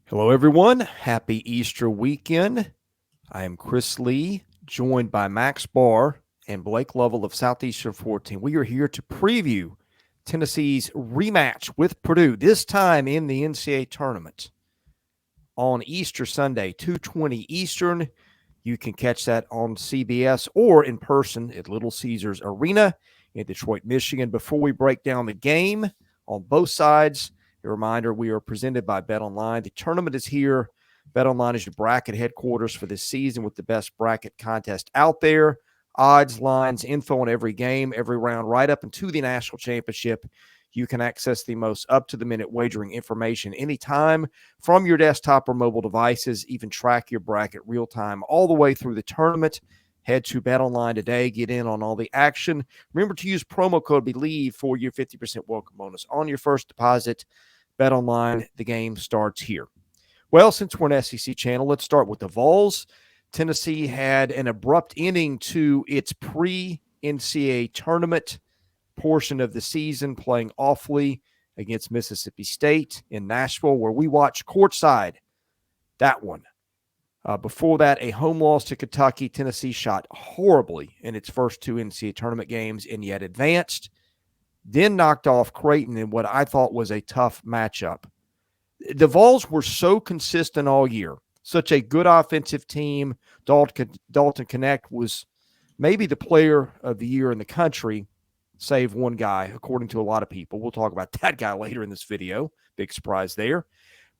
Hello, everyone. Happy Easter weekend. I am Chris Lee, joined by Max Barr and Blake Lovell of Southeastern 14. We are here to preview Tennessee's rematch with Purdue, this time in the NCAA tournament on Easter Sunday, 2:20 Eastern. You can catch that on CBS or in person at Little Caesars Arena in Detroit, Michigan. Before we break down the game on both sides, a reminder, we are presented by BetOnline. The tournament is here. BetOnline is your bracket headquarters for this season with the best bracket contest out there. Odds, lines, info on every game, every round, right up into the national championship. You can access the most up-to-the-minute wagering information anytime from your desktop or mobile devices, even track your bracket real-time all the way through the tournament. Head to BetOnline today. Get in on all the action. Remember to use promo code BELIEVE for your 50% welcome bonus on your first deposit. BetOnline, the game starts here. Well, since we're an SEC channel, let's start with the Vols. Tennessee had an abrupt ending to its pre-NCAA tournament portion of the season, playing awfully against Mississippi State in Nashville, where we watched courtside that one. Before that, a home loss to Kentucky. Tennessee shot horribly in its first two NCAA tournament games and yet advanced. Then knocked off Creighton in what I thought was a tough matchup. The Vols were so consistent all year. Such a good offensive team. Dalton Connect was maybe the player of the year in the country, save one guy, according to a lot of people. We'll talk about that guy later in this video. Big surprise there.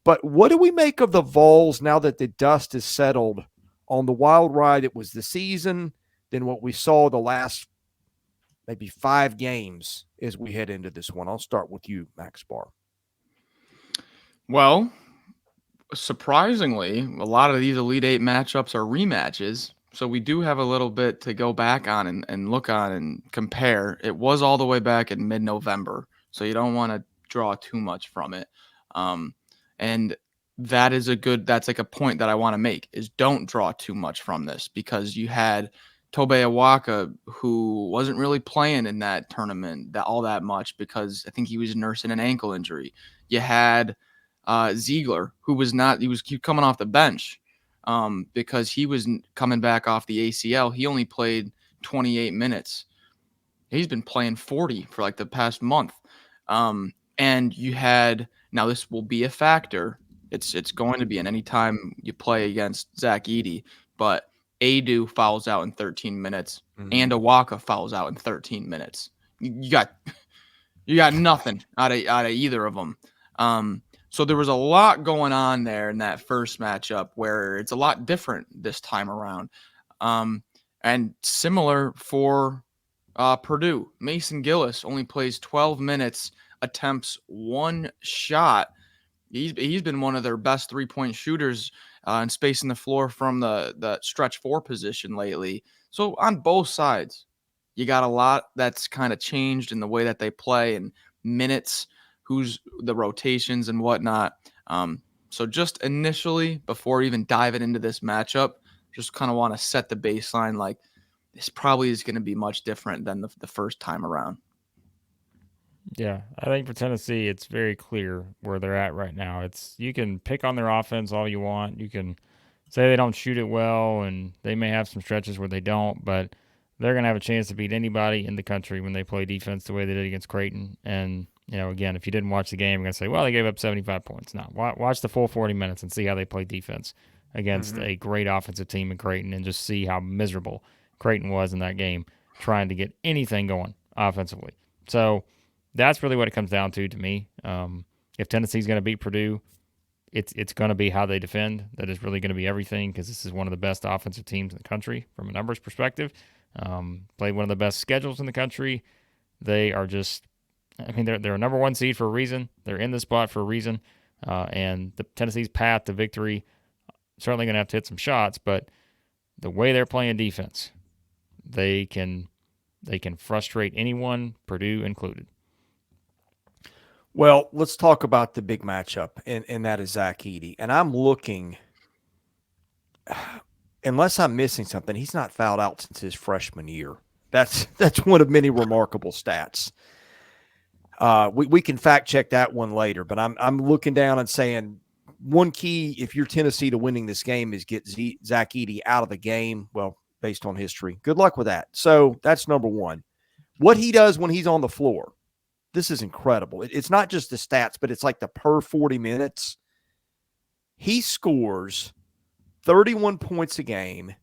But what do we make of the Vols now that the dust is settled on the wild ride it was the season, then what we saw the last maybe 5 games as we head into this one? I'll start with you, Max Barr. Well, surprisingly, a lot of these Elite Eight matchups are rematches. So we do have a little bit to go back on and look on and compare. It was all the way back in mid-November, so you don't want to draw too much from it. And that's like a point that I want to make, is don't draw too much from this, because you had Tobe Awaka, who wasn't really playing in that tournament all that much because I think he was nursing an ankle injury. You had Ziegler, who was coming off the bench because he was coming back off the ACL. He only played 28 minutes. He's been playing 40 for like the past month. And you had, now this will be a factor. It's going to be in any time you play against Zach Edey, but Adu fouls out in 13 minutes and Awaka fouls out in 13 minutes. You got nothing out of either of them. So there was a lot going on there in that first matchup where it's a lot different this time around. And similar for Purdue. Mason Gillis only plays 12 minutes, attempts 1 shot. He's been one of their best 3-point shooters and spacing the floor from the stretch 4 position lately. So on both sides, you got a lot that's kind of changed in the way that they play and minutes, who's the rotations and whatnot. So just initially, before even diving into this matchup, just kind of want to set the baseline. Like, this probably is going to be much different than the first time around. Yeah, I think for Tennessee, it's very clear where they're at right now. You can pick on their offense all you want. You can say they don't shoot it well, and they may have some stretches where they don't, but they're going to have a chance to beat anybody in the country when they play defense the way they did against Creighton. And, again, if you didn't watch the game, you're going to say, well, they gave up 75 points. No, watch the full 40 minutes and see how they play defense against a great offensive team in Creighton, and just see how miserable Creighton was in that game trying to get anything going offensively. So that's really what it comes down to me. If Tennessee's going to beat Purdue, it's going to be how they defend. That is really going to be everything, because this is one of the best offensive teams in the country from a numbers perspective. Played one of the best schedules in the country. They are just, they're a number 1 seed for a reason. They're in this spot for a reason. And the Tennessee's path to victory, certainly going to have to hit some shots, but the way they're playing defense, they can frustrate anyone, Purdue included. Well, let's talk about the big matchup, and that is Zach Edey. And I'm looking, unless I'm missing something, he's not fouled out since his freshman year. That's one of many remarkable stats. We can fact check that one later, but I'm looking down and saying one key, if you're Tennessee, to winning this game is get Zach Edey out of the game. Well, based on history. Good luck with that. So that's number one. What he does when he's on the floor, this is incredible. It's not just the stats, but it's like the per 40 minutes. He scores 31 points a game.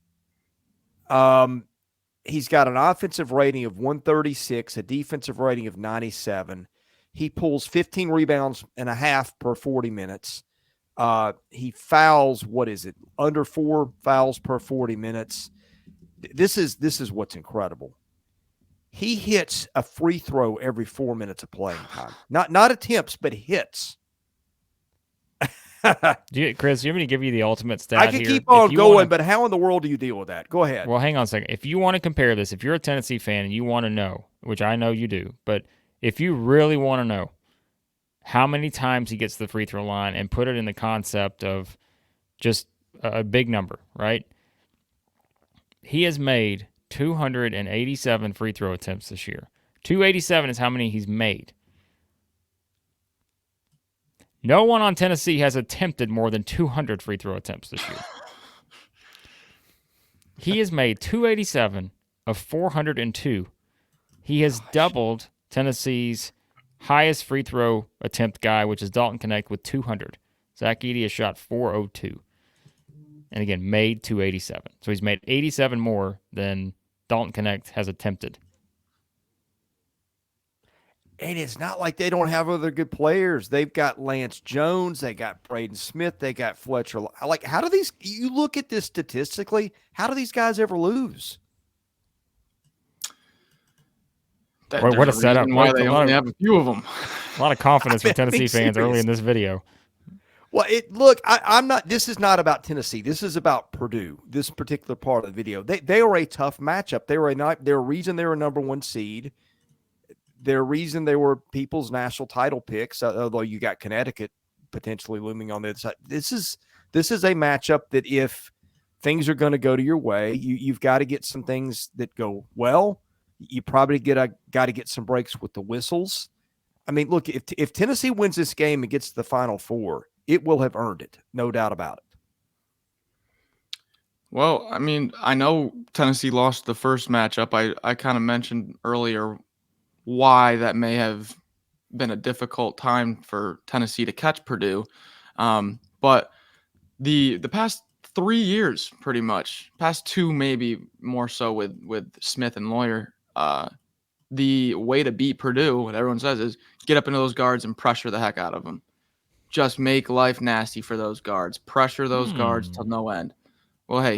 He's got an offensive rating of 136, a defensive rating of 97. He pulls 15 rebounds and a half per 40 minutes. He fouls, under 4 fouls per 40 minutes. This is what's incredible. He hits a free throw every 4 minutes of playing time. Not attempts, but hits. Chris, you want me to give you the ultimate stat I can keep on going, but how in the world do you deal with that? Go ahead. Well, hang on a second. If you want to compare this, if you're a Tennessee fan and you want to know, which I know you do, but if you really want to know how many times he gets to the free throw line and put it in the concept of just a big number, right? He has made 287 free throw attempts this year. 287 is how many he's made. No one on Tennessee has attempted more than 200 free throw attempts this year. He has made 287 of 402. He has doubled Tennessee's highest free throw attempt guy, which is Dalton Knecht, with 200. Zach Edey has shot 402. And again, made 287. So he's made 87 more than Dalton Knecht has attempted. And it's not like they don't have other good players. They've got Lance Jones. They got Braden Smith. They got Fletcher. Like, how do these – you look at this statistically, how do these guys ever lose? What a setup. Why they only have a few of them. A lot of confidence for Tennessee fans early in this video. Well, I'm not – this is not about Tennessee. This is about Purdue, this particular part of the video. They are a tough matchup. They're a reason they're a number one seed. Their reason they were people's national title picks, although you got Connecticut potentially looming on the other side. This is a matchup that if things are going to go to your way, you've got to get some things that go well. You probably got to get some breaks with the whistles. I mean, look, if Tennessee wins this game and gets to the Final Four, it will have earned it, no doubt about it. Well, I mean, I know Tennessee lost the first matchup. I kind of mentioned earlier why that may have been a difficult time for Tennessee to catch Purdue. But the past 3 years, pretty much, past 2 maybe more so with Smith and Lawyer, the way to beat Purdue, what everyone says, is get up into those guards and pressure the heck out of them. Just make life nasty for those guards. Pressure those guards till no end. Well, hey,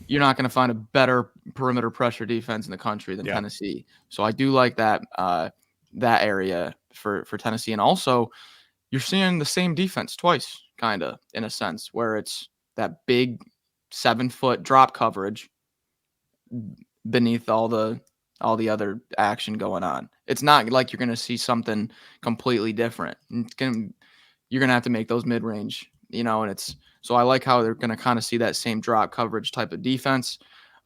you're not going to find a better perimeter pressure defense in the country than Tennessee. So I do like that area for Tennessee. And also, you're seeing the same defense twice, kind of, in a sense, where it's that big 7-foot drop coverage beneath all the other action going on. It's not like you're going to see something completely different. You're going to have to make those mid-range, and it's – so I like how they're going to kind of see that same drop coverage type of defense.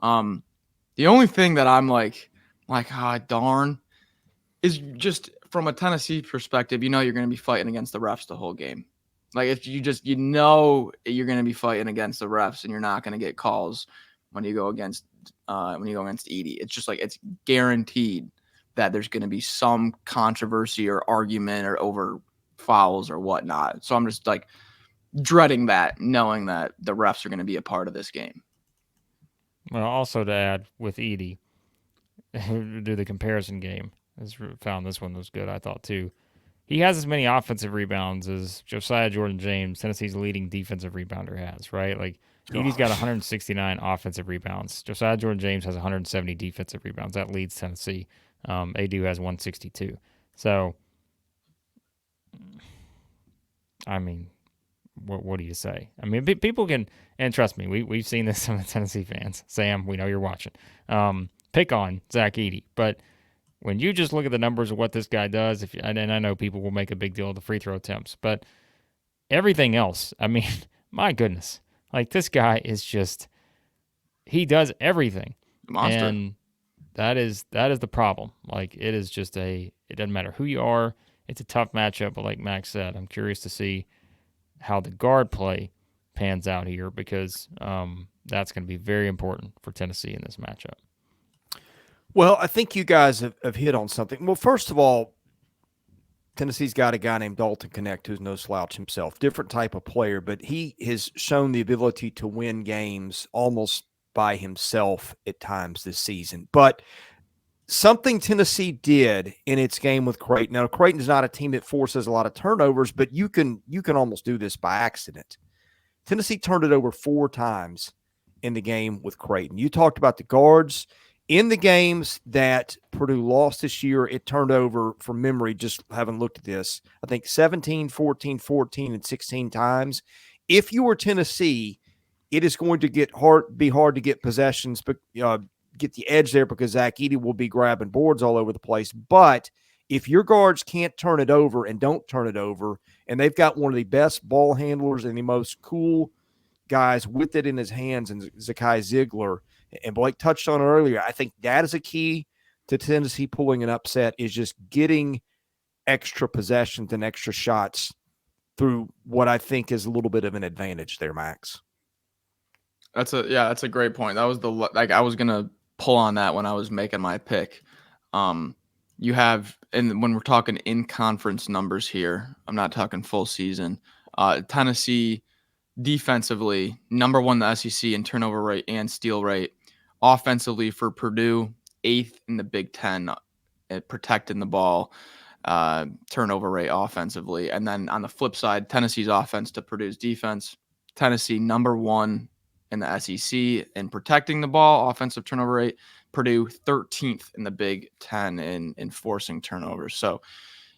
The only thing that I'm like, darn, is just from a Tennessee perspective, you're going to be fighting against the refs the whole game. Like if you're going to be fighting against the refs and you're not going to get calls when you go against Edey. It's just like it's guaranteed that there's going to be some controversy or argument or over fouls or whatnot. So I'm just like dreading that, knowing that the refs are going to be a part of this game. Well, also to add with Edey, do the comparison game. I found this one was good, I thought, too. He has as many offensive rebounds as Josiah Jordan-James, Tennessee's leading defensive rebounder, has, right? Like, Edey's got 169 offensive rebounds. Josiah Jordan-James has 170 defensive rebounds. That leads Tennessee. ADU has 162. So, I mean, what do you say? I mean, people can, and trust me, we've seen this from the Tennessee fans. Sam, we know you're watching. Pick on Zach Edey, but when you just look at the numbers of what this guy does, and I know people will make a big deal of the free throw attempts, but everything else, I mean, my goodness, like this guy is just, he does everything. Monster. And that is the problem. Like it is just it doesn't matter who you are. It's a tough matchup, but like Max said, I'm curious to see how the guard play pans out here, because that's going to be very important for Tennessee in this matchup. Well, I think you guys have hit on something. Well, first of all, Tennessee's got a guy named Dalton Connect who's no slouch himself, different type of player, but he has shown the ability to win games almost by himself at times this season. But something Tennessee did in its game with Creighton. Now, Creighton's not a team that forces a lot of turnovers, but you can almost do this by accident. Tennessee turned it over 4 times in the game with Creighton. You talked about the guards. In the games that Purdue lost this year, it turned over, from memory, just having looked at this, I think 17, 14, 14, and 16 times. If you were Tennessee, it is going to be hard to get possessions, but get the edge there, because Zach Edey will be grabbing boards all over the place. But if your guards can't turn it over and don't turn it over, and they've got one of the best ball handlers and the most cool guys with it in his hands, and Zakai Ziegler, and Blake touched on it earlier, I think that is a key to Tennessee pulling an upset, is just getting extra possessions and extra shots through what I think is a little bit of an advantage there, Max. That's a great point. That was I was gonna pull on that when I was making my pick. You have, and when we're talking in conference numbers here, I'm not talking full season. Tennessee defensively, number 1 in the SEC in turnover rate and steal rate. Offensively for Purdue, 8th in the Big Ten at protecting the ball, turnover rate offensively. And then on the flip side, Tennessee's offense to Purdue's defense. Tennessee number 1 in the SEC in protecting the ball, offensive turnover rate. Purdue 13th in the Big Ten in forcing turnovers. So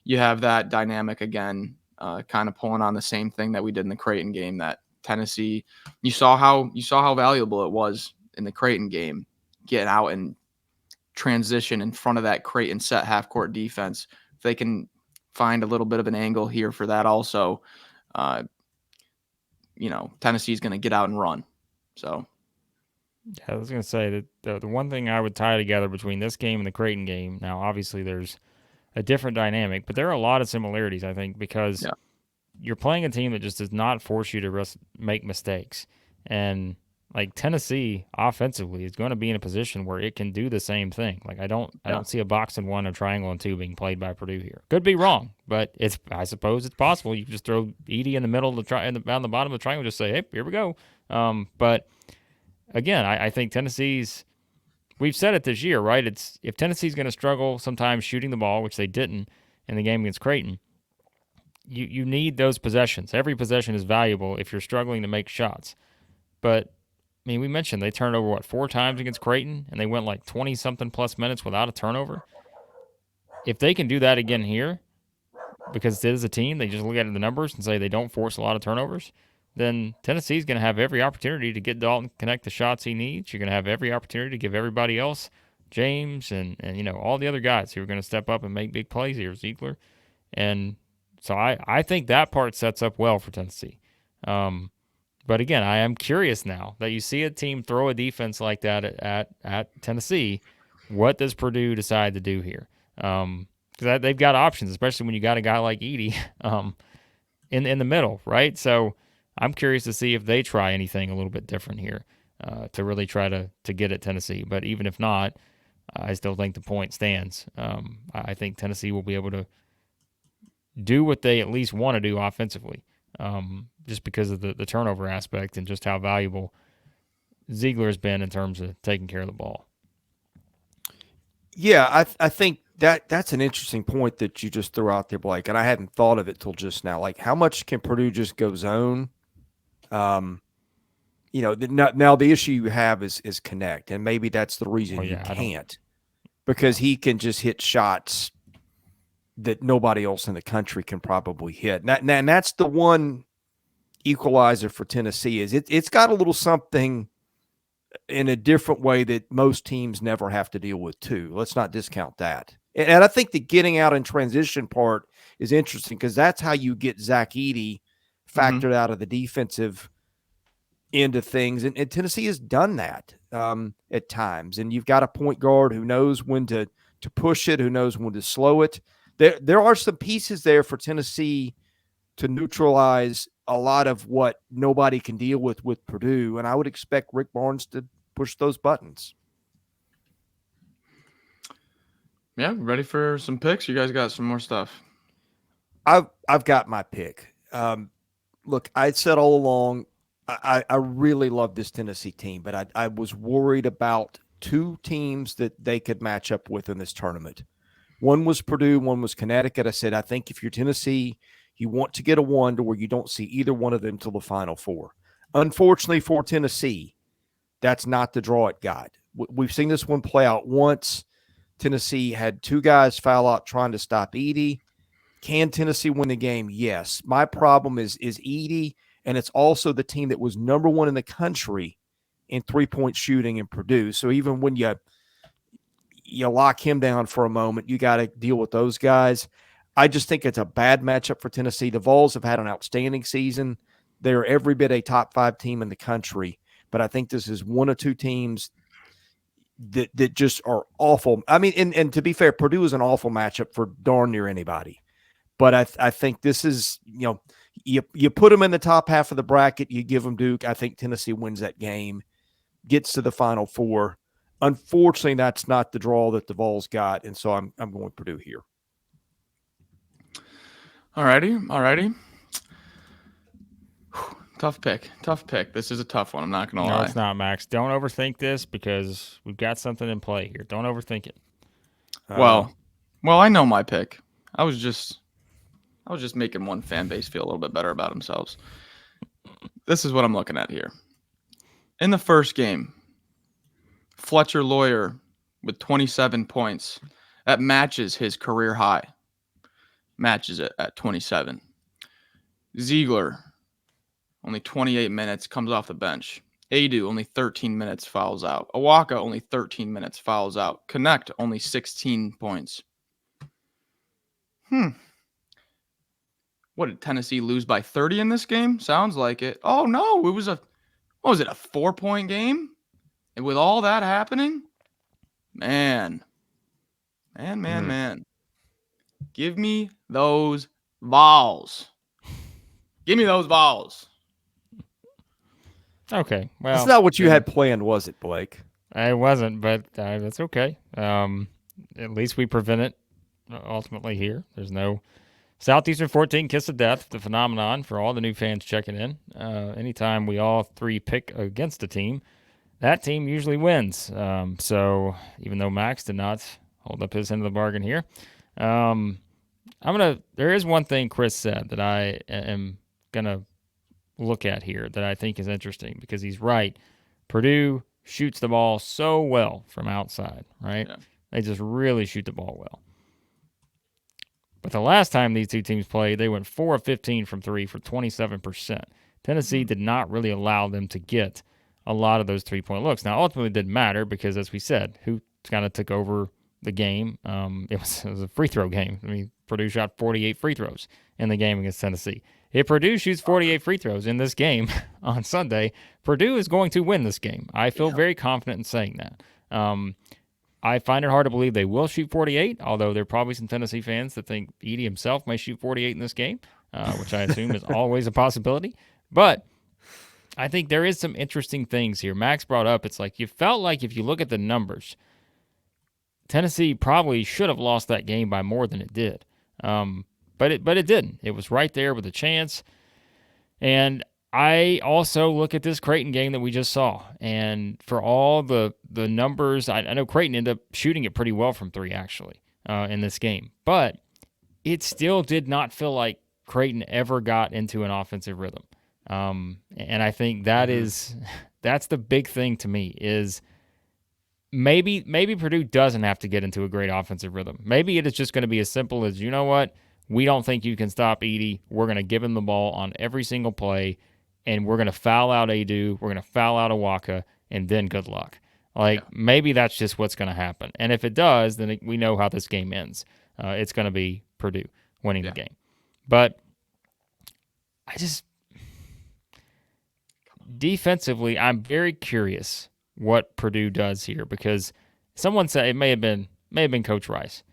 you have that dynamic again, kind of pulling on the same thing that we did in the Creighton game. That Tennessee, you saw how valuable it was in the Creighton game, getting out and transition in front of that Creighton set half court defense. If they can find a little bit of an angle here for that also, Tennessee's going to get out and run. So, yeah, I was going to say that the one thing I would tie together between this game and the Creighton game, now obviously there's a different dynamic, but there are a lot of similarities, I think, because you're playing a team that just does not force you to make mistakes. And like Tennessee offensively is going to be in a position where it can do the same thing. Like I don't see a box and 1, a triangle and 2 being played by Purdue here. Could be wrong, but I suppose it's possible. You can just throw Edey in the middle of the on the bottom of the triangle, just say, hey, here we go. But again, I think Tennessee's, we've said it this year, right? It's if Tennessee's going to struggle sometimes shooting the ball, which they didn't in the game against Creighton, you need those possessions. Every possession is valuable if you're struggling to make shots. But I mean, we mentioned they turned over 4 times against Creighton, and they went like 20-something plus minutes without a turnover. If they can do that again here, because it is a team, they just look at the numbers and say they don't force a lot of turnovers, then Tennessee's going to have every opportunity to get Dalton connect the shots he needs. You're going to have every opportunity to give everybody else, James and all the other guys who are going to step up and make big plays here, Ziegler. And so I think that part sets up well for Tennessee. But again, I am curious now that you see a team throw a defense like that at Tennessee. What does Purdue decide to do here? Because they've got options, especially when you got a guy like Edey in the middle, right? So I'm curious to see if they try anything a little bit different here to really try to get at Tennessee. But even if not, I still think the point stands. I think Tennessee will be able to do what they at least want to do offensively. Just because of the turnover aspect and just how valuable Ziegler has been in terms of taking care of the ball. Yeah, I think that's an interesting point that you just threw out there, Blake, and I hadn't thought of it till just now. Like, how much can Purdue just go zone? Now the issue you have is connect, and maybe that's the reason you can't, because he can just hit shots that nobody else in the country can probably hit. And that's the one equalizer for Tennessee, is it's got a little something in a different way that most teams never have to deal with too. Let's not discount that. And I think the getting out in transition part is interesting, because that's how you get Zach Edey factored out of the defensive end of things. And Tennessee has done that at times. And you've got a point guard who knows when to push it, who knows when to slow it. There are some pieces there for Tennessee to neutralize a lot of what nobody can deal with Purdue, and I would expect Rick Barnes to push those buttons. Yeah, ready for some picks? You guys got some more stuff? I've got my pick. Look, I said all along, I really love this Tennessee team, but I was worried about two teams that they could match up with in this tournament. One was Purdue, one was Connecticut. I said, I think if you're Tennessee, you want to get a one to where you don't see either one of them till the Final Four. Unfortunately for Tennessee, that's not the draw it got. We've seen this one play out once. Tennessee had two guys foul out trying to stop Edey. Can Tennessee win the game? Yes. My problem is Edey, and it's also the team that was number one in the country in three-point shooting in Purdue. So even when you lock him down for a moment, you got to deal with those guys. I just think it's a bad matchup for Tennessee. The Vols have had an outstanding season. They're every bit a top 5 team in the country, but I think this is one or two teams that just are awful. I mean, and to be fair, Purdue is an awful matchup for darn near anybody. But I think this is, you put them in the top half of the bracket, you give them Duke. I think Tennessee wins that game, gets to the Final Four. Unfortunately, that's not the draw that the Vols got, and so I'm going Purdue here. All righty. Tough pick. This is a tough one. I'm not going to lie. No, it's not, Max. Don't overthink this because we've got something in play here. Don't overthink it. Well, I know my pick. I was just making one fan base feel a little bit better about themselves. This is what I'm looking at here. In the first game, Fletcher Lawyer with 27 points. That matches his career high. Matches it at 27. Ziegler, only 28 minutes, comes off the bench. Adu, only 13 minutes, fouls out. Awaka, only 13 minutes, fouls out. Connect, only 16 points. What, did Tennessee lose by 30 in this game? Sounds like it. Oh, no, it was a 4-point game? And with all that happening? Man. Give me those balls. Give me those balls. Okay, well. That's not what you had planned, was it, Blake? It wasn't, but that's okay. At least we prevent it ultimately here. There's no Southeastern 14 kiss of death, the phenomenon for all the new fans checking in. Anytime we all three pick against a team, that team usually wins. So even though Max did not hold up his end of the bargain here, there is one thing Chris said that I am gonna look at here that I think is interesting because he's right. Purdue shoots the ball so well from outside, right? Yeah. They just really shoot the ball well. But the last time these two teams played, they went 4 of 15 from three for 27%. Tennessee did not really allow them to get a lot of those three-point looks. Now, ultimately, it didn't matter because, as we said, who kind of took over the game? It was a free throw game. I mean, Purdue shot 48 free throws in the game against Tennessee. If Purdue shoots 48 free throws in this game on Sunday, Purdue is going to win this game. I feel very confident in saying that. I find it hard to believe they will shoot 48, although there are probably some Tennessee fans that think Edey himself may shoot 48 in this game, which I assume is always a possibility. But I think there is some interesting things here. Max brought up, it's like you felt like if you look at the numbers, Tennessee probably should have lost that game by more than it did. But it didn't. It was right there with a chance. And I also look at this Creighton game that we just saw. And for all the numbers, I know Creighton ended up shooting it pretty well from three, actually, in this game. But it still did not feel like Creighton ever got into an offensive rhythm. And I think that's the big thing to me is maybe Purdue doesn't have to get into a great offensive rhythm. Maybe it is just going to be as simple as, you know what, we don't think you can stop Edey. We're going to give him the ball on every single play, and we're going to foul out Adu. We're going to foul out Awaka, and then good luck. Maybe that's just what's going to happen. And if it does, then we know how this game ends. It's going to be Purdue winning the game. But defensively, I'm very curious what Purdue does here because someone said it may have been Coach Rice.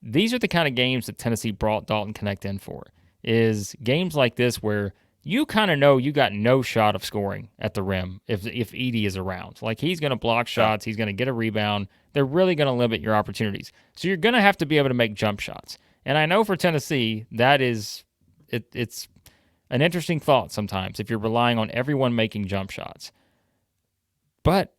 These are the kind of games that Tennessee brought Dalton Connect in for, is games like this where you kind of know you got no shot of scoring at the rim if Edey is around. Like, he's going to block shots. He's going to get a rebound. They're really going to limit your opportunities. So you're going to have to be able to make jump shots. And I know for Tennessee, that is it's an interesting thought sometimes if you're relying on everyone making jump shots. But,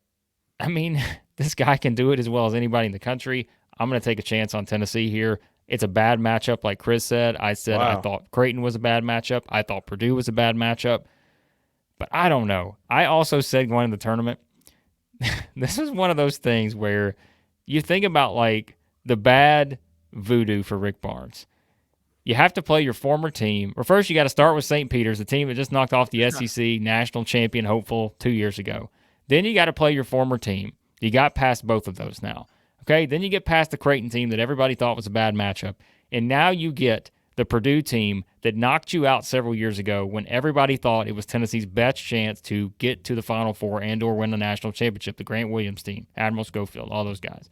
I mean, this guy can do it as well as anybody in the country. I'm going to take a chance on Tennessee here. It's a bad matchup, like Chris said. I thought Creighton was a bad matchup. I thought Purdue was a bad matchup. But I don't know. I also said going to the tournament, this is one of those things where you think about, like, the bad voodoo for Rick Barnes. You have to play your former team. Or first, you got to start with St. Peter's, the team that just knocked off the SEC national champion hopeful 2 years ago. Then you got to play your former team. You got past both of those now. Okay, then you get past the Creighton team that everybody thought was a bad matchup. And now you get the Purdue team that knocked you out several years ago when everybody thought it was Tennessee's best chance to get to the Final Four and or win the national championship, the Grant Williams team, Admiral Schofield, all those guys.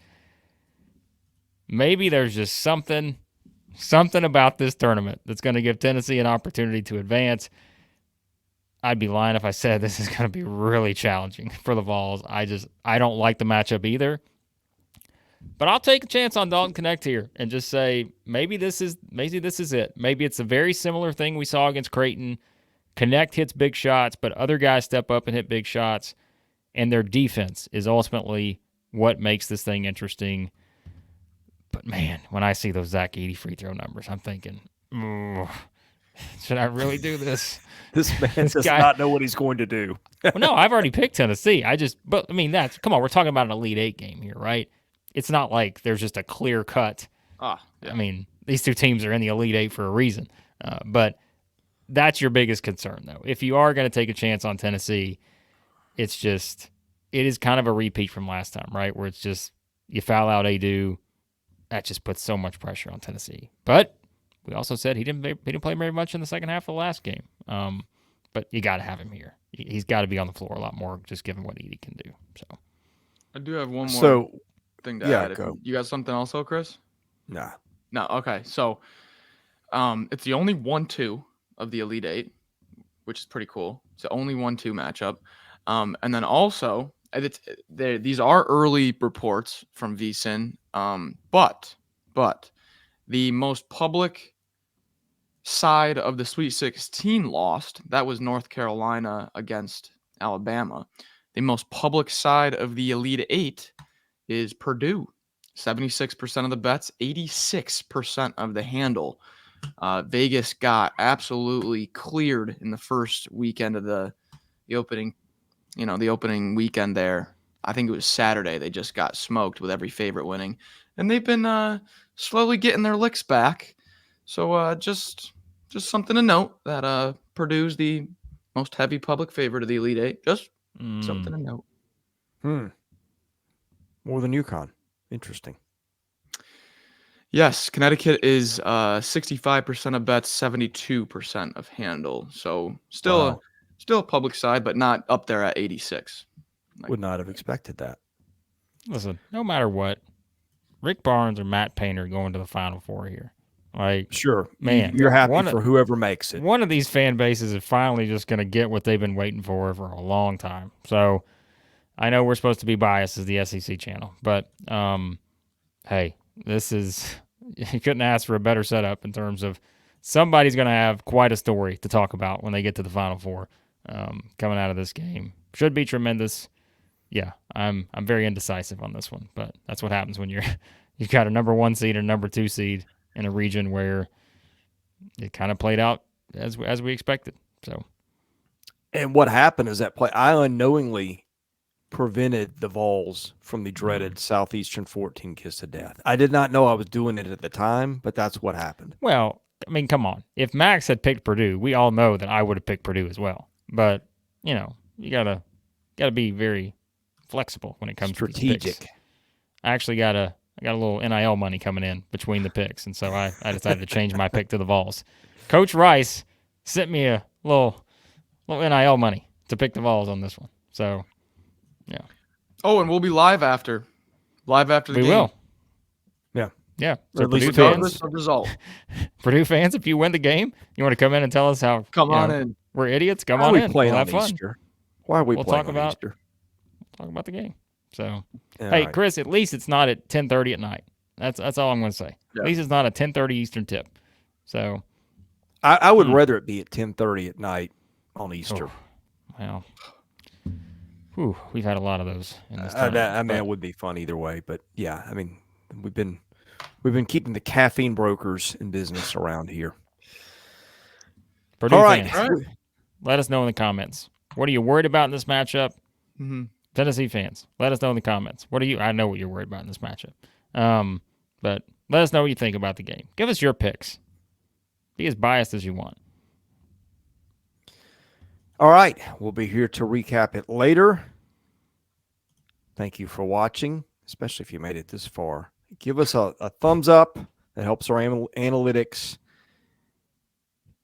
Maybe there's just something about this tournament that's going to give Tennessee an opportunity to advance. I'd be lying if I said this is going to be really challenging for the Vols. I don't like the matchup either. But I'll take a chance on Dalton Connect here and just say maybe this is it. Maybe it's a very similar thing we saw against Creighton. Connect hits big shots, but other guys step up and hit big shots, and their defense is ultimately what makes this thing interesting. But, man, when I see those Zach Edey free throw numbers, I'm thinking, should I really do this? This man does not know what he's going to do. Well, no, I've already picked Tennessee. Come on, we're talking about an Elite Eight game here, right? It's not like there's just a clear cut. Yeah. I mean, these two teams are in the Elite Eight for a reason. But that's your biggest concern, though. If you are going to take a chance on Tennessee, it is kind of a repeat from last time, right? Where it's just you foul out Adu. That just puts so much pressure on Tennessee. But we also said he didn't play very much in the second half of the last game. But you got to have him here. He's got to be on the floor a lot more, just given what Edey can do. So I do have one more thing to add. Go. You got something also, Chris? Nah. No. Okay. So it's the only 1-2 of the Elite Eight, which is pretty cool. It's the only 1-2 matchup. And then also, these are early reports from VSiN, but the most public side of the Sweet 16 lost. That was North Carolina against Alabama. The most public side of the Elite Eight is Purdue. 76% of the bets, 86% of the handle. Vegas got absolutely cleared in the first weekend of the opening weekend there. I think it was Saturday. They just got smoked with every favorite winning. And they've been slowly getting their licks back. So just something to note that Purdue's the most heavy public favorite of the Elite Eight. Just something to note. More than UConn. Interesting. Yes, Connecticut is 65% of bets, 72% of handle. So still a public side, but not up there at 86. Would not have expected that. Listen, no matter what, Rick Barnes or Matt Painter going to the Final Four here. Like, sure, man, you're happy for whoever makes it. One of these fan bases is finally just going to get what they've been waiting for a long time. So I know we're supposed to be biased as the SEC channel, but hey, this is you couldn't ask for a better setup in terms of somebody's going to have quite a story to talk about when they get to the Final Four coming out of this game. Should be tremendous. Yeah, I'm very indecisive on this one, but that's what happens when you've got a number 1 seed and a number 2 seed in a region where it kind of played out as we expected. So, and what happened is that I unknowingly prevented the Vols from the dreaded Southeastern 14 kiss to death. I did not know I was doing it at the time, but that's what happened. Well, I mean, come on. If Max had picked Purdue, we all know that I would have picked Purdue as well. But, you gotta be very flexible when it comes to these picks. I actually got a little NIL money coming in between the picks, and so I decided to change my pick to the Vols. Coach Rice sent me a little NIL money to pick the Vols on this one. So, yeah. Oh, and we'll be live after the game. We will. Yeah. So Purdue fans, result. Purdue fans, if you win the game, you want to come in and tell us how. Come on in. We're idiots. Come Why are on we in. playing We'll on have fun. Easter? Why are we We'll playing talk on about- Easter? Talk about the game. So, All hey, right. Chris, at least it's not at 10:30 at night. That's all I'm going to say. Yeah. At least it's not a 10:30 Eastern tip. So, I would rather it be at 10:30 at night on Easter. well, we've had a lot of those in this I tournament. mean, it would be fun either way, but yeah, I mean, we've been keeping the caffeine brokers in business around here. Purdue All right. fans, let us know in the comments. What are you worried about in this matchup? Mm-hmm. Tennessee fans, let us know in the comments. I know what you're worried about in this matchup. But let us know what you think about the game. Give us your picks. Be as biased as you want. All right. We'll be here to recap it later. Thank you for watching, especially if you made it this far. Give us a thumbs up. That helps our analytics.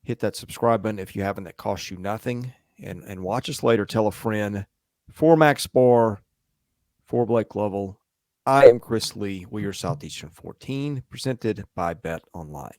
Hit that subscribe button if you haven't. That costs you nothing. And watch us later. Tell a friend. For Max Barr, for Blake Lovell, I am Chris Lee. We are Southeastern 14, presented by Bet Online.